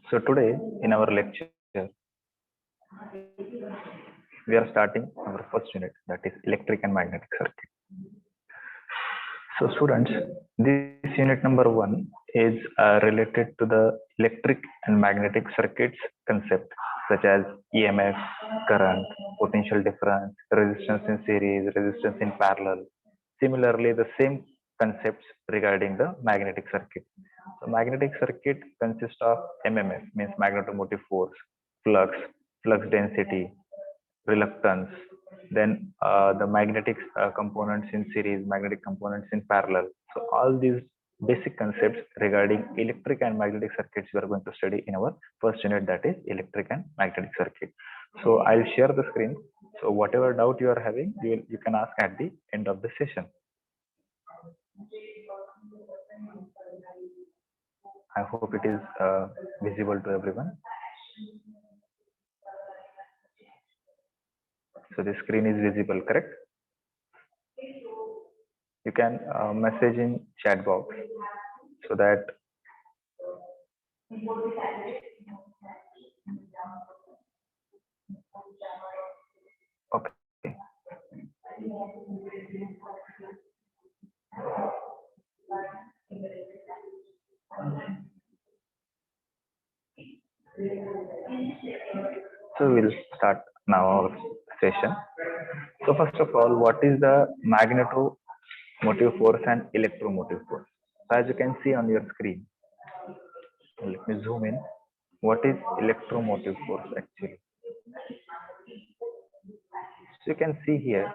So today in our lecture, we are starting our first unit, that is electric and magnetic circuit. So students, this unit number 1 is related to the electric and magnetic circuits concept such as EMF, current, potential difference, resistance in series, resistance in parallel. Similarly, the same concepts regarding the magnetic circuit. So magnetic circuit consists of MMF, means magnetomotive force, flux, flux density, reluctance, then the magnetic components in series, magnetic components in parallel. So all these basic concepts regarding electric and magnetic circuits we are going to study in our first unit, that is electric and magnetic circuit. So I'll share the screen. So whatever doubt you are having, you can ask at the end of the session. I hope it is visible to everyone. So the screen is visible, correct? You can message in chat box so that okay. So we'll start now our session. So first of all, what is the magnetomotive force and electromotive force? So as you can see on your screen, let me zoom in. What is electromotive force actually? So you can see here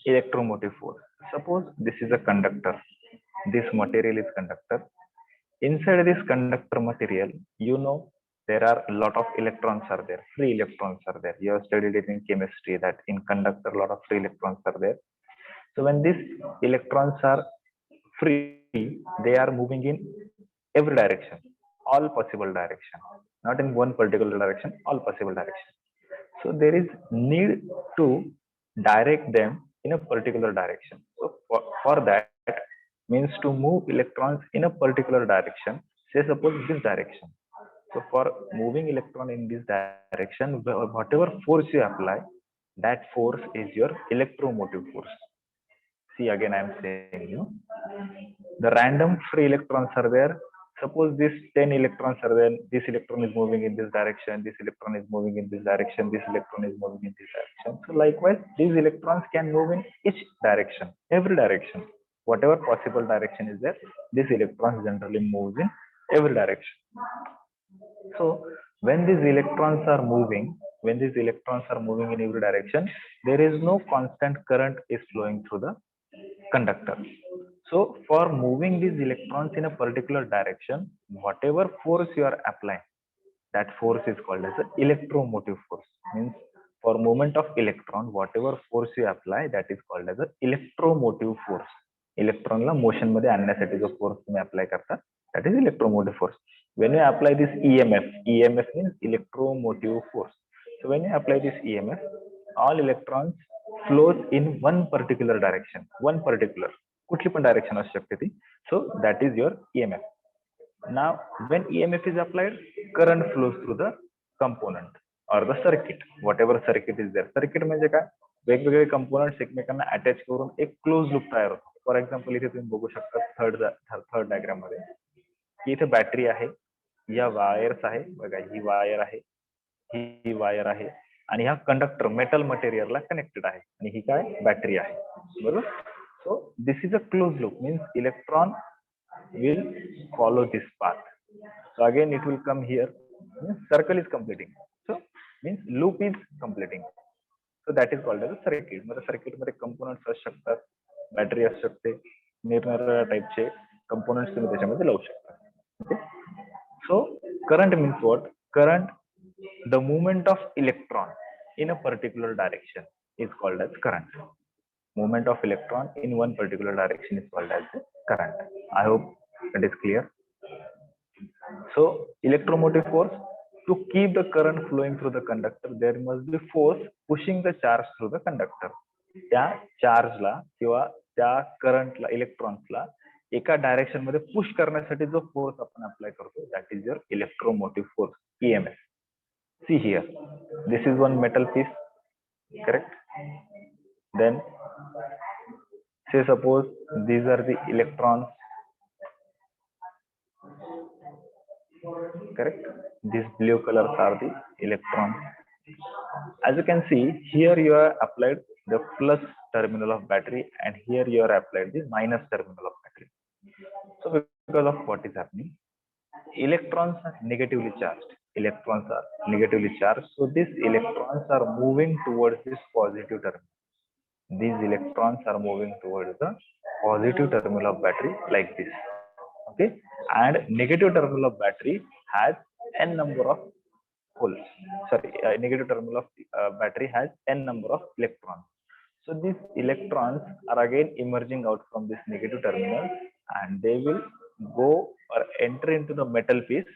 electromotive force. Suppose this is a conductor. This material is conductor. Inside this conductor material, you know there are a lot of electrons are there. Free electrons are there. You have studied it in chemistry that in conductor a lot of free electrons are there. So when these electrons are free, they are moving in every direction, all possible direction, not in one particular direction, all possible direction. So there is need to direct them in a particular direction. So for that means to move electrons in a particular direction, say suppose this direction. So for moving electron in this direction, whatever force you apply, that force is your electromotive force. See again I am saying you, the random free electrons are there. Suppose these 10 electrons are there, this electron is moving in this direction, this electron is moving in this direction, this electron is moving in this direction. So likewise, these electrons can move in each direction, every direction. Whatever possible direction is there, this electron generally moves in every direction. So when these electrons are moving, in every direction, there is no constant current is flowing through the conductor. So for moving these electrons in a particular direction, whatever force you are applying, that force is called as the electromotive force. Means for movement of electron, whatever force you apply, that is called as the electromotive force. Electron la motion मध्ये आणण्यासाठी जो force तुम्ही apply करता, that is electromotive force. When you apply this EMF, EMF means electromotive force. So when you apply this EMF, all electrons flows in one particular direction, one particular कुठली पण direction असू शकते ती. So that is your EMF. Now when EMF is applied, current flows through the component or the circuit, whatever circuit is there. Circuit म्हणजे काय, वेगवेगळे components एकमेकांना attach करून एक क्लोज लूप तयार होतो. फॉर एक्झाम्पल इथे तुम्ही बघू शकता थर्ड डायग्राम मध्ये की इथे बॅटरी आहे, या वायर्स आहे बघा, ही वायर आहे, ही वायर आहे आणि हा कंडक्टर मेटल मटेरियलला कनेक्टेड आहे आणि ही काय बॅटरी आहे, बरोबर. So this is a close loop, means electron will follow this path. So again it will come here, circle is completing, so means loop is completing. So that is called as a circuit. म्हणजे circuit मध्ये components असू शकतात, battery असू शकते, निरनिराळ्या टाइपचे components तुम्ही त्याच्यामध्ये लावू शकता. Okay. So current means what, current, the movement of electron in a particular direction is called as current. Movement of electron in one particular direction is called as current. I hope that is clear. So electromotive force, to keep the current flowing through the conductor, there must be force pushing the charge through the conductor. त्या चार्जला किंवा त्या करंटला, इलेक्ट्रॉन्सला एका direction मध्ये push करण्यासाठी जो force आपण apply करतो, that is your electromotive force, EMF. See here, this is one metal piece, correct? Then say suppose these are the electrons, correct? These blue colors are the electrons. As you can see here, you are applied the plus terminal of battery, and here you are applied the minus terminal of battery. So because of what is happening, electrons are negatively charged. Electrons are negatively charged. So these electrons are moving towards this positive terminal. These electrons are moving towards the positive terminal of battery like this. Okay, and negative terminal of battery has n number of holes. Sorry, negative terminal of battery has n number of electrons. So these electrons are again emerging out from this negative terminal, and they will go or enter into the metal piece,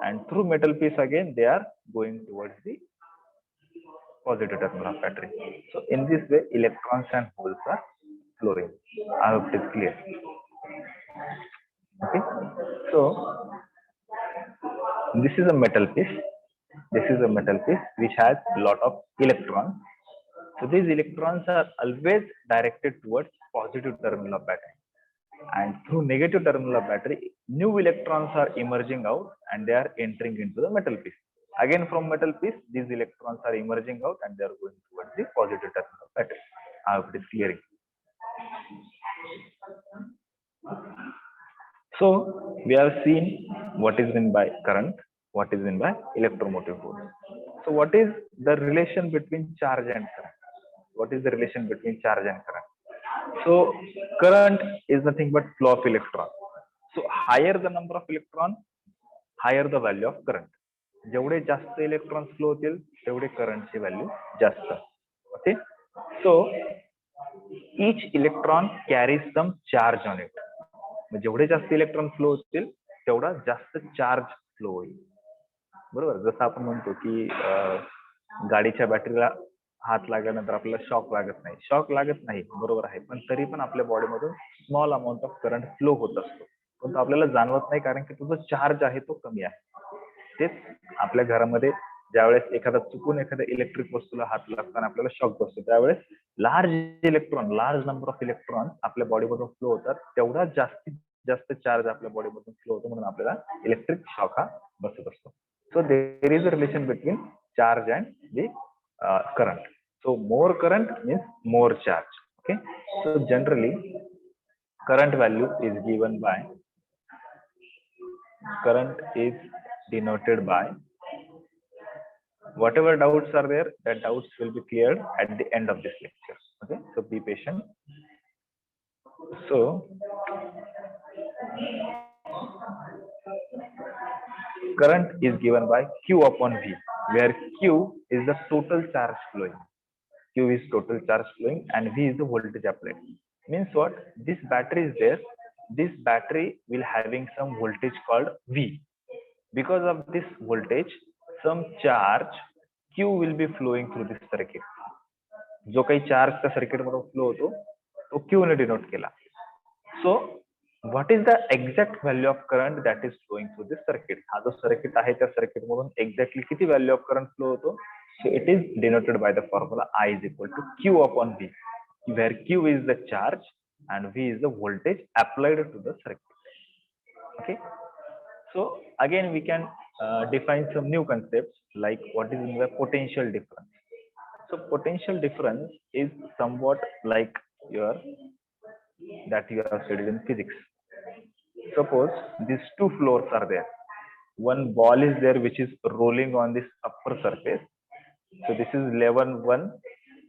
and through metal piece again they are going towards the positive terminal of battery. So in this way, electrons and holes are flowing. I hope it is clear. Okay. So this is a metal piece. This is a metal piece which has a lot of electrons. So these electrons are always directed towards positive terminal of battery. And through negative terminal of battery, new electrons are emerging out and they are entering into the metal piece. Again from metal piece, these electrons are emerging out and they are going towards the positive terminal of battery. I hope it is clear. So we have seen what is meant by current, what is meant by electromotive force. So what is the relation between charge and current? What is the relation between charge and current? So current is nothing but flow of electron. So higher the number of electron, higher the value of current. जेवढे जास्त electrons flow होतील तेवढे करंटची value जास्त. Okay, so each electron carries some charge on it. जेवढे जास्त electron flow होतील तेवढा जास्त चार्ज फ्लो होईल. बरोबर, जसं आपण म्हणतो की गाडीच्या बॅटरीला हात लागल्यानंतर आपल्याला शॉक लागत नाही. शॉक लागत नाही, बरोबर आहे, पण तरी पण आपल्या बॉडीमधून small amount of current flow होत असतो, पण तो आपल्याला जाणवत नाही कारण की तुझा चार्ज आहे तो कमी आहे. तेच आपल्या घरामध्ये ज्यावेळेस एखादा चुकून एखाद्या इलेक्ट्रिक वस्तूला हात लागतो आणि आपल्याला शॉक बसतो, त्यावेळेस लार्ज नंबर ऑफ इलेक्ट्रॉन आपल्या बॉडीमधून फ्लो होतात, तेवढा जास्तीत जास्त चार्ज आपल्या बॉडीमधून फ्लो होतो, म्हणून आपल्याला इलेक्ट्रिक शॉक हा बसत असतो. So there is a relation between charge and the current. So more current means more charge. Okay, so generally current value is given by, current is denoted by, whatever doubts are there, that doubts will be cleared at the end of this lecture. Okay, so be patient. So current is given by Q upon V, where Q is the total charge flowing. Q is total charge flowing and V is the voltage applied. Means what? This battery is there. This battery will having some voltage called V. Because of this voltage, some charge Q will be flowing through this circuit. जो काही charge त्या circuit मधून flow होतो तो Q ने denote केला. सो what is the exact value of current that is flowing through this circuit? हा जो सर्किट आहे त्या सर्किट मधून एक्झॅक्टली किती व्हॅल्यू ऑफ करंट फ्लो होतो? So it is denoted by the formula I is equal to Q upon V, where Q is the charge and V is the voltage applied to the circuit. Okay, so again we can define some new concepts like what is the potential difference. So potential difference is somewhat like that you have studied in physics. Suppose these two floors are there. One ball is there which is rolling on this upper surface. So this is level 1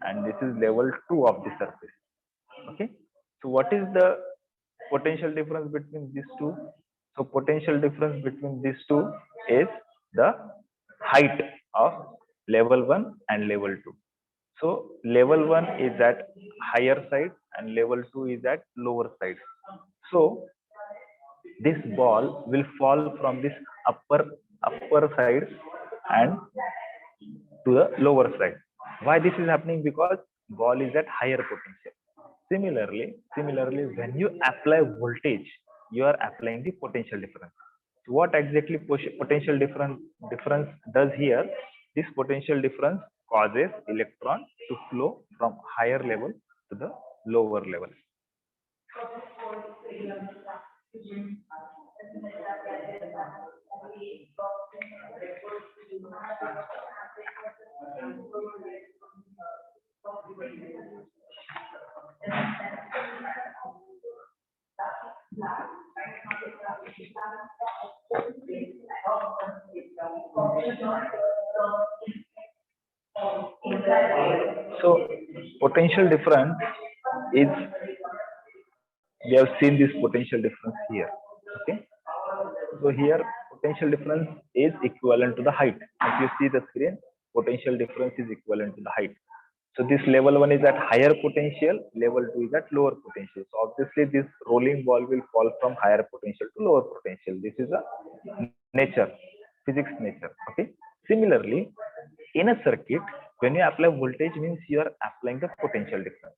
and this is level 2 of the surface. Okay. So what is the potential difference between these two? So potential difference between these two is the height of level 1 and level 2. So level 1 is at higher side and level 2 is at lower side. So this ball will fall from this upper side and to the lower side. Why this is happening? Because ball is at higher potential. Similarly, when you apply voltage, you are applying the potential difference. So what exactly potential difference does here? This potential difference causes electron to flow from higher level to the lower level. So potential difference is, we have seen this potential difference here. Okay. So here potential difference is equivalent to the height. If you see the screen, potential difference is equivalent to the height. So this level 1 is at higher potential, level 2 is at lower potential. So obviously this rolling ball will fall from higher potential to lower potential. This is a nature, physics nature. Okay. Similarly, in a circuit, when you apply voltage means you are applying the potential difference.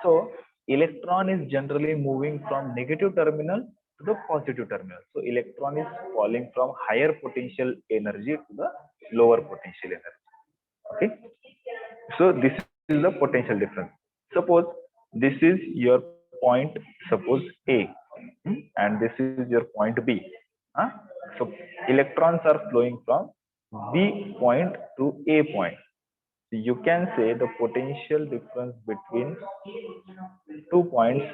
So electron is generally moving from negative terminal to the positive terminal. So electron is falling from higher potential energy to the lower potential energy. Okay. So this is the potential difference. Suppose this is your point, suppose A, and this is your point B. So electrons are flowing from B point to A point. You can say the potential difference between 2 points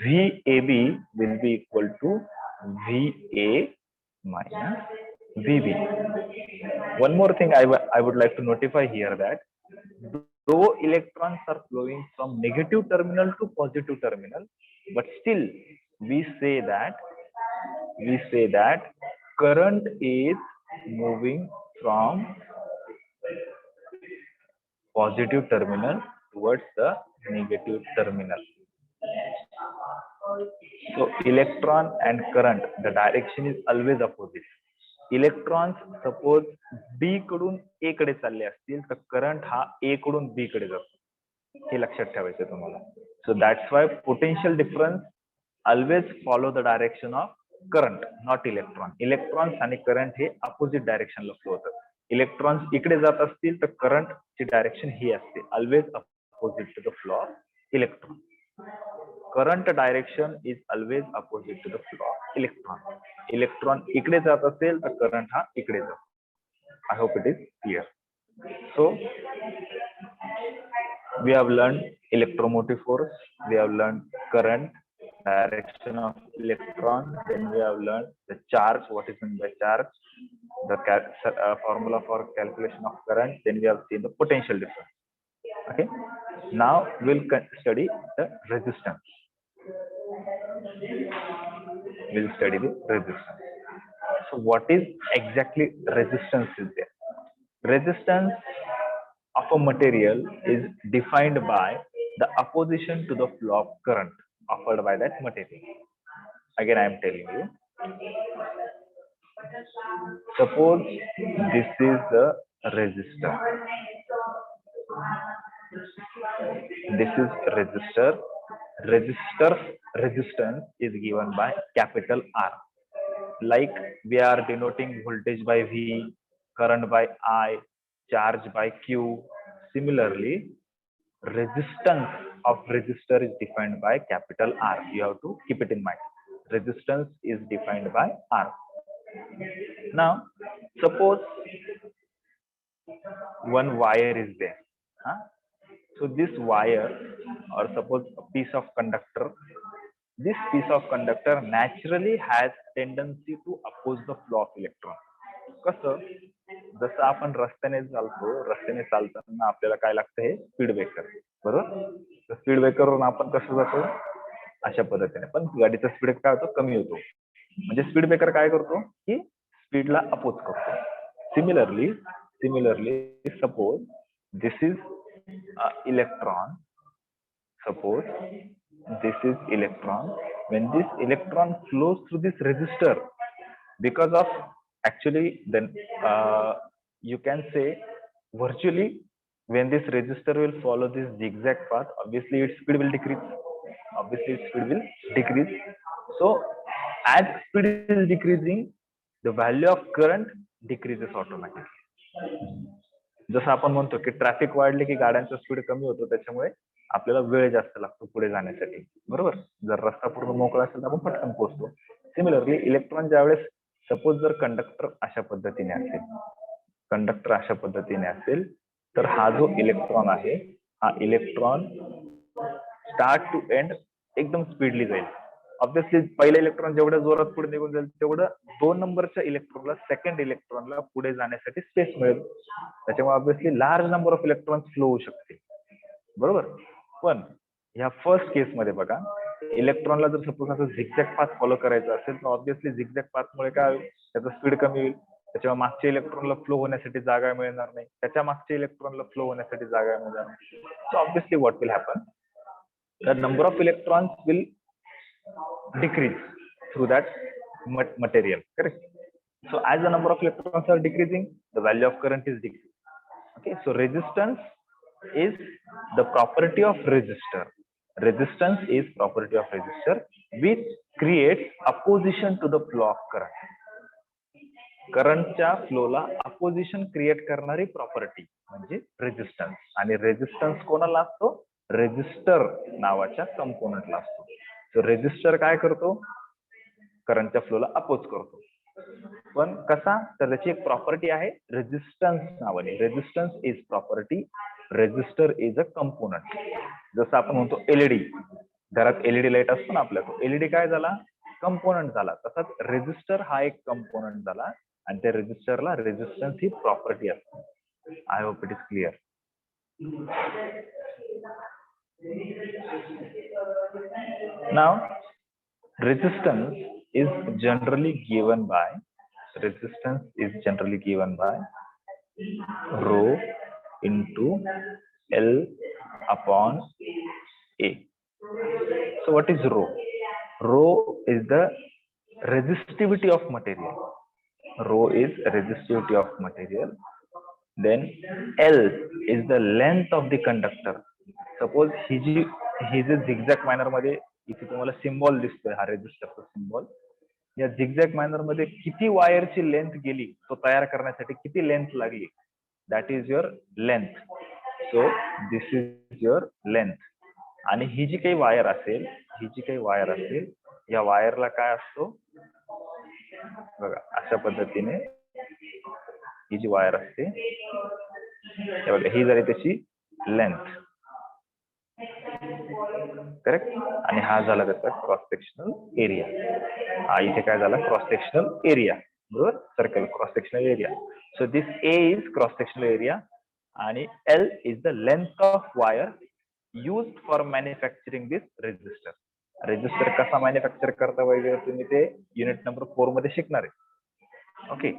VAB will be equal to VA minus VB. One more thing I would like to notify here that though electrons are flowing from negative terminal to positive terminal, but still we say that current is moving from positive terminal towards the negative terminal. So electron and current, the direction is always opposite. Electrons suppose B कडून A कडे चालले असतील तर current हा ए कडून B कडे जातो, हे लक्षात ठेवायचं तुम्हाला. So that's why potential difference always follow the direction of current, not electron. Electrons आणि करंट हे अपोजिट डायरेक्शनला फ्लो होतात. इलेक्ट्रॉन्स इकडे जात असतील तर करंटची डायरेक्शन ही असते, always opposite to the flow of electron. Current direction is always opposite to the flow of electron. Electron इकडे जात असेल तर current हा इकडे जातो. I hope it is clear. So we have learned electromotive force, we have learned current, direction of electron, then we have learned the charge, what is meant by charge, the formula for calculation of current, then we have seen the potential difference. Okay, now we'll study the resistance. We'll study the resistance. So what is exactly resistance is there? Resistance of a material is defined by the opposition to the flow of current offered by that material. Again, I am telling you. Suppose this is the resistor. This is resistor. Resistor's resistance is given by capital R. Like we are denoting voltage by V, current by I, charge by Q. Similarly, resistance of resistor is defined by capital R. You have to keep it in mind. Resistance is defined by R. Now, suppose one wire is there. So this wire, or suppose a piece of conductor, this piece of conductor naturally has tendency to oppose the flow of electron. कसं, जसं आपण रस्त्याने चालतो, रस्त्याने चालताना आपल्याला काय लागतं, हे स्पीड ब्रेकर, बरोबर. तर स्पीड ब्रेकरवरून आपण कसं जातो, अशा पद्धतीने. पण गाडीचा स्पीड काय होतो, कमी होतो. म्हणजे स्पीड ब्रेकर काय करतो की स्पीडला अपोज करतो. Similarly suppose this is electron. Suppose this is electron. When this electron flows through this resistor, because of actually then you can say virtually when this resistor will follow this zigzag path, obviously its speed will decrease. So as speed is decreasing, the value of current decreases automatically. जसं आपण म्हणतो की traffic वाढले की गाड्यांचा speed कमी होतो, त्याच्यामुळे आपल्याला वेळ जास्त लागतो पुढे जाण्यासाठी, बरोबर. जर रस्ता पूर्ण मोकळा असेल तर आपण पटकन पोहोचतो. सिमिलरली इलेक्ट्रॉन ज्यावेळेस सपोज जर कंडक्टर अशा पद्धतीने असेल तर हा जो इलेक्ट्रॉन आहे, हा इलेक्ट्रॉन स्टार्ट टू एंड एकदम स्पीडली जाईल. ऑब्विसली पहिला इलेक्ट्रॉन जेवढ्या जोरात पुढे निघून जाईल तेवढं 2 नंबरच्या इलेक्ट्रॉनला, सेकंड इलेक्ट्रॉनला पुढे जाण्यासाठी स्पेस मिळेल. त्याच्यामुळे obviously large number of electrons flow होऊ शकते, बरोबर. पण ह्या फर्स्ट केस मध्ये बघा, इलेक्ट्रॉनला जर सपोज असं झिगझॅग पाथ फॉलो करायचं असेल तर ऑब्विसली झिगझॅग पाथमुळे काय होईल, त्याचा स्पीड कमी होईल. त्याच्यामुळे मागच्या इलेक्ट्रॉनला फ्लो होण्यासाठी जागा मिळणार नाही, त्याच्या मागच्या इलेक्ट्रॉनला फ्लो होण्यासाठी जागा मिळणार नाही. So obviously what will happen, the number of electrons will decrease through that material, correct? So as the number of electrons are decreasing, the value of current is decreasing. Okay, so resistance is the property of resistor. Resistance is property of resistor which creates opposition to the flow of current. करंटच्या फ्लोला opposition create करणारी property म्हणजे resistance. आणि resistance कोणाला असतो, resistor नावाच्या कंपोनंटला असतो. सो resistor काय करतो, करंटच्या फ्लोला अपोज करतो. पण कसा, तर त्याची एक प्रॉपर्टी आहे रेजिस्टन्स नावाने. Resistance is property, resistor is a component. जसं आपण म्हणतो एलईडी, घरात एलईडी लाईट असतो ना आपल्या, तो एलईडी काय झाला, कंपोनंट झाला. तसाच रेजिस्टर हा एक कंपोनंट झाला आणि त्या रेजिस्टरला रेजिस्टन्स ही प्रॉपर्टी असते. I hope it is clear. Now resistance is generally given by rho into L upon A. So what is rho? Rho is the resistivity of material. Then L is the length of the conductor. Suppose he J zigzag manner मध्ये इथे तुम्हाला symbol दिसतोय, हा रेजिस्टरचा symbol. या zigzag manner मध्ये किती वायरची length गेली, तो तयार करण्यासाठी किती लेंथ लागली, that is your length. So this is your length. आणि ही जी काही वायर असेल, या वायरला काय असतो बघा, अशा पद्धतीने ही जी वायर असते, ही झाली त्याची लेंथ, करेक्ट. आणि हा झाला त्याचा क्रॉस सेक्शनल एरिया. हा इथे काय झाला, क्रॉस सेक्शनल एरिया, बरोबर, circle cross sectional area. So this A is cross sectional area आणि L is the length of wire used for manufacturing this resistor. Resistor कसा मॅन्युफॅक्चर करता वगैरे तुम्ही ते युनिट नंबर 4 मध्ये शिकणार आहे. Okay,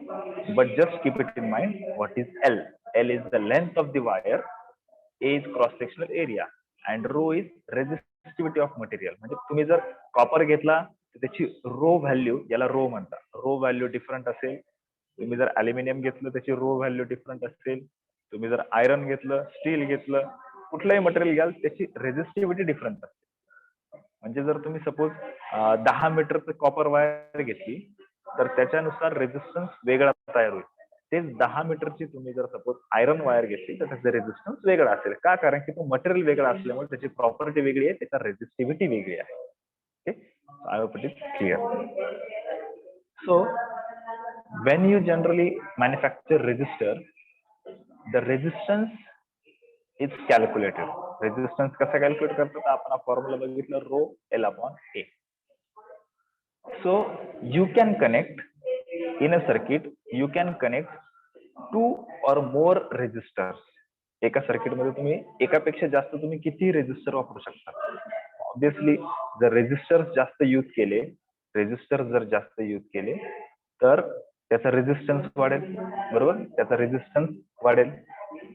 but just keep it in mind what is L. L is the length of the wire, A is cross sectional area and rho is resistivity of material. म्हणजे तुम्ही जर कॉपर घेतला तर त्याची रो value, याला रो म्हणतात, रो व्हॅल्यू डिफरंट असेल. तुम्ही जर अल्युमिनियम घेतलं त्याची रो व्हॅल्यू डिफरंट असेल. तुम्ही जर आयरन घेतलं, स्टील घेतलं, कुठलंही मटेरियल घ्याल त्याची रेजिस्टिव्हिटी डिफरंट असते. म्हणजे जर तुम्ही सपोज 10 मीटरचं कॉपर वायर घेतली तर त्याच्यानुसार रेजिस्टन्स वेगळा तयार होईल. तेच 10 मीटरची तुम्ही जर सपोज आयरन वायर घेतली तर त्याचा रेजिस्टन्स वेगळा असेल. का, कारण की तो मटेरियल वेगळा असल्यामुळे त्याची प्रॉपर्टी वेगळी आहे, त्याचा रेजिस्टिव्हिटी वेगळी आहे. Okay, I hope it is clear. So when you generally manufacture resistor, the resistance is calculated. Resistance कसा कॅल्क्युलेट करतात, आपण हा फॉर्म्युला बघितला, rho L upon A. So you can connect in a circuit, you can connect 2 or more resistors. एका circuit मध्ये तुम्ही एकापेक्षा जास्त तुम्ही किती रेजिस्टर वापरू शकता. ऑब्विसली जर रेजिस्टर जास्त यूज केले तर त्याचा रेजिस्टन्स वाढेल, बरोबर, त्याचा रेजिस्टन्स वाढेल.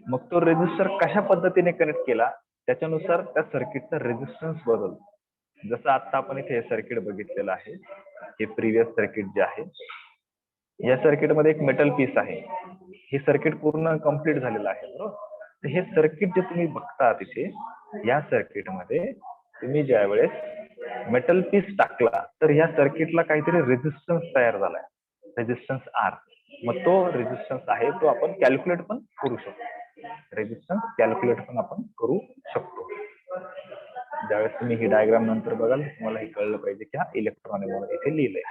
मग तो रेजिस्टर कशा पद्धतीने कनेक्ट केला त्याच्यानुसार त्या सर्किटचा रेजिस्टन्स बदलतो. जसं आता आपण इथे सर्किट बघितलेलं आहे, हे प्रिव्हियस सर्किट जे आहे, या सर्किट मध्ये एक मेटल पीस आहे. हे सर्किट पूर्ण कम्प्लीट झालेलं आहे, बरोबर. तर हे सर्किट जे तुम्ही बघता तिथे, या सर्किटमध्ये तुम्ही ज्या वेळेस मेटल पीस टाकला तर या सर्किटला काहीतरी रेझिस्टन्स तयार झालाय, रेझिस्टन्स आर. मग तो रेझिस्टन्स आहे तो आपण कॅल्क्युलेट पण करू शकतो, रेझिस्टन्स कॅल्क्युलेट पण आपण करू शकतो. ज्यावेळेस तुम्ही ही डायग्राम नंतर बघाल तुम्हाला हे कळलं पाहिजे की हा इलेक्ट्रॉन आहे म्हणून इथे लिहिलंय.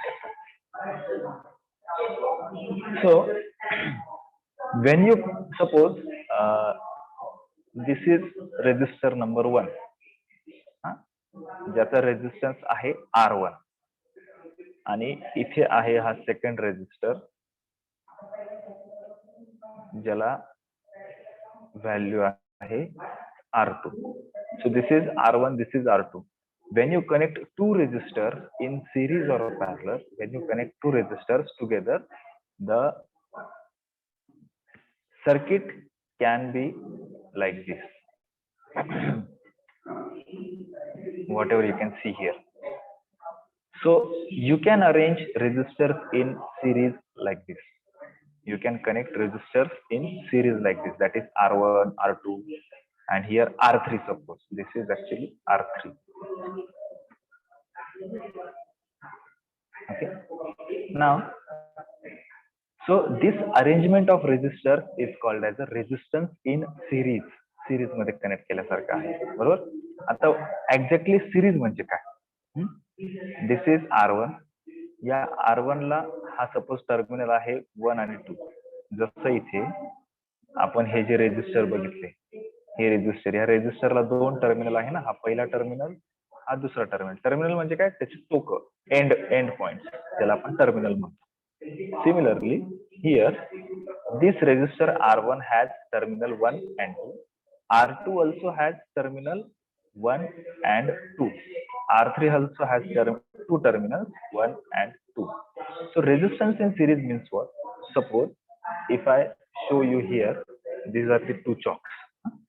सो when you suppose this is resistor number 1, ज्याचा रेझिस्टन्स आहे R1 आणि इथे आहे हा सेकंड रेझिस्टर ज्याला व्हॅल्यू आहे R2. so this is R1, this is R2. when you connect two resistors in series or parallel, when you connect two resistors together, the circuit can be like this. Whatever you can see here. So you can arrange resistors in series like this. You can connect resistors in series like this, that is R1, R2, and here R3. Suppose this is actually R3. Okay. Now, so this arrangement of resistors is called as a resistance in series. Series मध्ये connect केल्यासारखं आहे, बरोबर. आता exactly series म्हणजे काय? This is R1. या R1 ला हा suppose terminal आहे 1 आणि 2. जसं इथे आपण हे जे रेझिस्टर बघितले, हे रेझिस्टर, या रेझिस्टरला 2 टर्मिनल आहे ना, हा पहिला टर्मिनल, हा दुसरा टर्मिनल. टर्मिनल म्हणजे काय? त्याची टोक, एंड पॉइंट, त्याला आपण टर्मिनल म्हणतो. Similarly, here this resistor R1 has terminal 1 and 2. R2 also has terminal 1 and 2. R3 also has two terminals, 1 and 2. So resistance in series means what? Suppose if I show you here, these are the two chalks.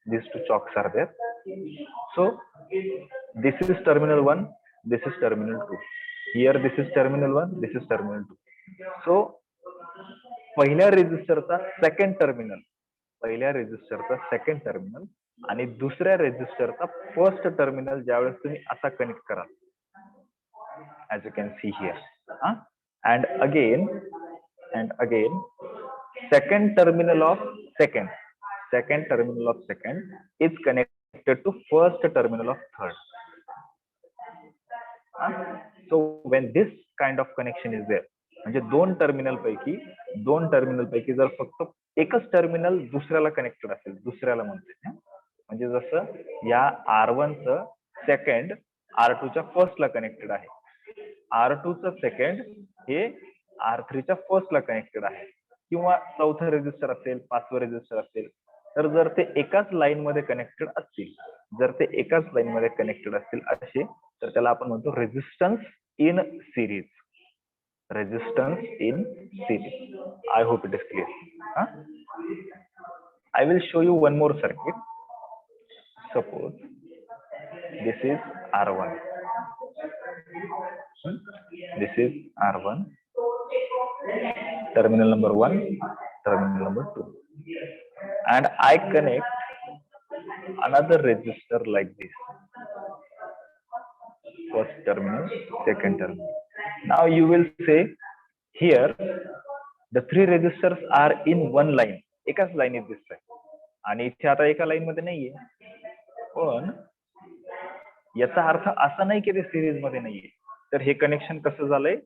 These two chalks are there. So this is terminal 1, this is terminal 2. Here this is terminal 1, this is terminal 2. So पहिल्या रेझिस्टरचा second terminal, पहिल्या रेझिस्टरचा second terminal आणि दुसऱ्या रेझिस्टरचा first terminal ज्यावेळेस तुम्ही असा connect कराल, as you can see here, and again second terminal of second is connected to first terminal of third. So when this kind of connection is there, म्हणजे दोन terminal पैकी जर फक्त एकच टर्मिनल दुसऱ्याला कनेक्टेड असेल, दुसऱ्याला म्हणते, म्हणजे जसं या R1 चं सेकंड R2 च्या फर्स्ट ला कनेक्टेड आहे, R2 चं सेकंड हे R3 च्या फर्स्ट ला कनेक्टेड आहे, किंवा चौथा रेझिस्टर असेल, पाचवा रेझिस्टर असेल, तर जर ते एकाच लाईन मध्ये कनेक्टेड असतील, असे, तर त्याला आपण म्हणतो resistance in series. Resistance in series. I hope it is clear. I will show you one more circuit. Suppose this is R1. This is R1. Terminal number 1, terminal number 2. And I connect another resistor like this. First terminal, second terminal. Now you will say here the three resistors are in one line. एकाच लाईनीत दिसतंय आणि इथे आता एका line मध्ये नाहीये, पण याचा अर्थ असा नाही की ते सिरीज मध्ये नाहीये. तर हे कनेक्शन कसं झालंय?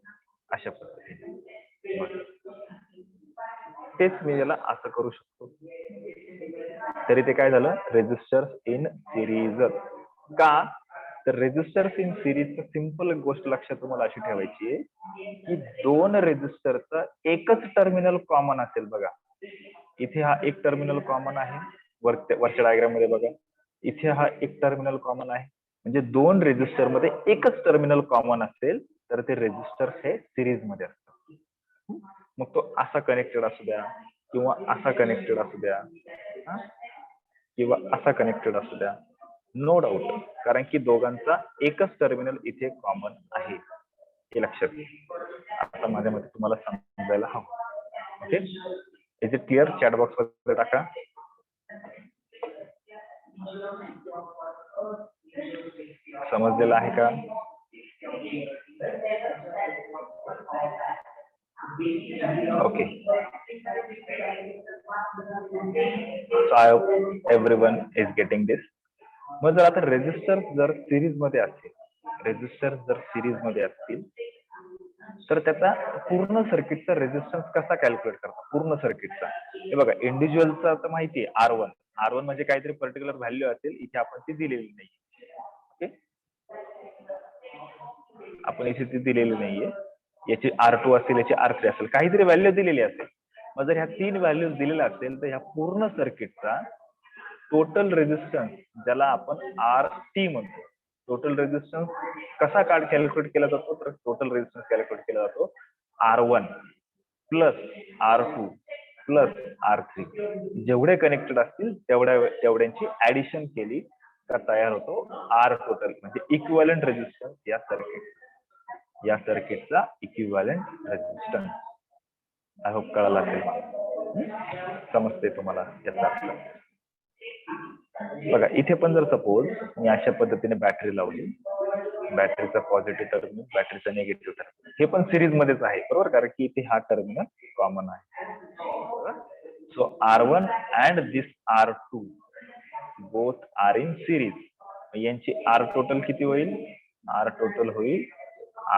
अशा पद्धतीने. तेच मी याला असं करू शकतो. तरी ते काय झालं? Resistors in series. का? तर रेझिस्टर्स इन सिरीजचं सिंपल गोष्ट लक्षात तुम्हाला अशी ठेवायची आहे की दोन रेझिस्टरचा एकच टर्मिनल कॉमन असेल. बघा इथे हा एक टर्मिनल कॉमन आहे, वरच्या डायग्राम मध्ये बघा इथे हा एक टर्मिनल कॉमन आहे, म्हणजे दोन रेझिस्टर मध्ये एकच टर्मिनल कॉमन असेल तर ते रेझिस्टर्स हे सिरीज मध्ये असतात. मग तो असा कनेक्टेड असू द्या किंवा असा कनेक्टेड असू द्या किंवा असा कनेक्टेड असू द्या, नो डाऊट, कारण की दोघांचा एकच टर्मिनल इथे कॉमन आहे, हे लक्षात घ्या. आता माझ्या मते तुम्हाला समजायला हवं. Okay, is it clear? Chat box मध्ये टाका. समजलेलं आहे का? Okay. So I hope everyone is getting this. मग जर आता रेजिस्टर जर सिरीज मध्ये असतील, तर त्याचा पूर्ण सर्किटचा रेजिस्टन्स कसा कॅल्क्युलेट करतात? पूर्ण सर्किटचा हे बघा, इंडिव्हिज्युअलचा तर माहिती आहे R1 म्हणजे काहीतरी पर्टिक्युलर व्हॅल्यू असेल, इथे आपण ती दिलेली नाही. ओके, आपण इथे ती दिलेली नाहीये. याची R2 असेल, याची R3 असेल, काहीतरी व्हॅल्यू दिलेली असेल. मग जर ह्या 3 व्हॅल्यूज दिलेल्या असेल तर ह्या पूर्ण सर्किटचा टोटल रेजिस्टन्स, ज्याला आपण RT म्हणतो, टोटल रेजिस्टन्स कसा कॅल्क्युलेट केला जातो? तर टोटल रेजिस्टन्स कॅल्क्युलेट केला जातो R1 plus R2 plus R3. जेवढे कनेक्टेड असतील तेवढ्यांची ऍडिशन केली का तयार होतो R टोटल, म्हणजे इक्विव्हॅलंट रेजिस्टन्स या सर्किटचा इक्विव्हॅलंट रेजिस्टन्स. आय होप कळालं असेल, समजते तुम्हाला याचा अर्थ. बघा, इथे पण जर सपोज मी अशा पद्धतीने बॅटरी लावली, बॅटरीचा पॉझिटिव्ह टर्मिनल, बॅटरीचा निगेटिव्ह टर्मिनल, हे पण सिरीज मध्येच आहे बरोबर, कारण की इथे हा टर्मिनल कॉमन आहे. So R1 and this R2 both are in series. यांची R टोटल किती होईल? R टोटल होईल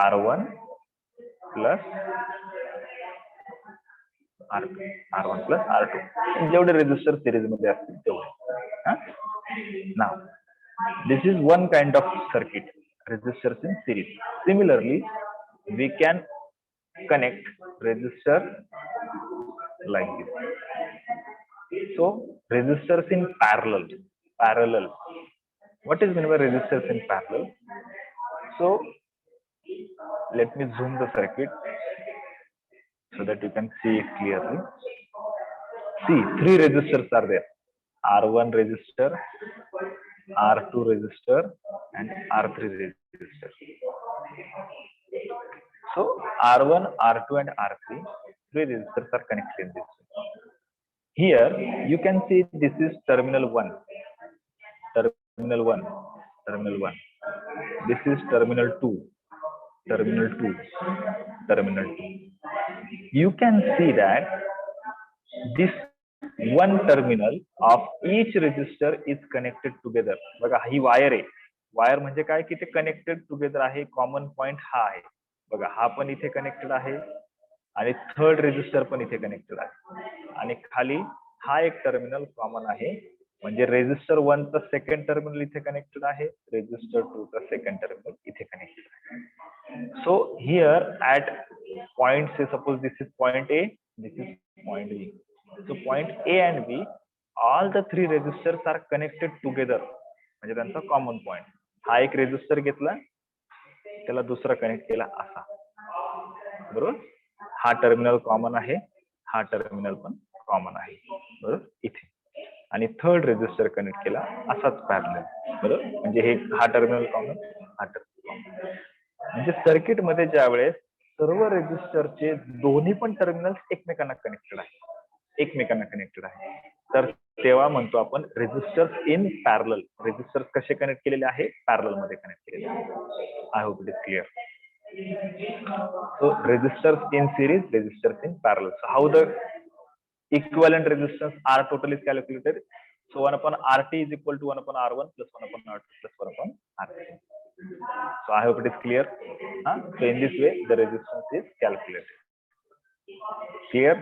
R1 plus R1 plus R2, जेवढे रेजिस्टर सिरीज मध्ये असतील तेवढे. नाव this is one kind of circuit, resistors in series. Similarly, we can connect resistor like this. So resistors in parallel. What is meant by resistors in parallel? So let me zoom the circuit so that you can see it clearly. See, 3 resistors are there: R1 resistor, R2 resistor, and R3 resistor. So R1, R2, and R3, 3 resistors are connected in this way. Here you can see this is terminal 1. This is terminal 2. You can see that this one terminal of each resistor is connected together. बघा, ही wire आहे. Wire म्हणजे काय की ते connected together आहे. Common point हा आहे बघा, हा पण इथे कनेक्टेड आहे आणि थर्ड रेजिस्टर पण इथे कनेक्टेड आहे, आणि खाली हा एक टर्मिनल कॉमन आहे, म्हणजे रेजिस्टर 1 चा सेकंड टर्मिनल इथे कनेक्टेड आहे, रेजिस्टर 2 चा सेकंड टर्मिनल इथे कनेक्टेड आहे. So here at point, say suppose this is point A, this is point B. So point A and B, all the 3 resistors are connected together, म्हणजे त्यांचा common point. हा एक resistor घेतला, त्याला दुसरा connect केला असा, बरोबर. हा टर्मिनल कॉमन आहे, हा टर्मिनल पण कॉमन आहे, बरोबर इथे, आणि थर्ड रेजिस्टर कनेक्ट केला असाच पॅरलल, बरोबर. म्हणजे हे हा टर्मिनल कॉमन, हा टर्मिनल कॉमन. म्हणजे सर्किट मध्ये ज्या वेळेस सर्व रेजिस्टरचे दोन्ही पण टर्मिनल्स एकमेकांना कनेक्टेड आहे, तर तेव्हा म्हणतो आपण रेजिस्टर्स इन पॅरलल. रेजिस्टर्स कसे कनेक्ट केलेले आहे? पॅरलल मध्ये कनेक्ट केलेले आहे. I hope it is clear. So resistors in series, resistors in parallel. So how the equivalent resistance R total is calculated? So 1 upon RT is equal to 1 upon R1 plus 1 upon R2 plus 1 upon R3. So I hope it is clear. So in this way the resistance is calculated. Clear?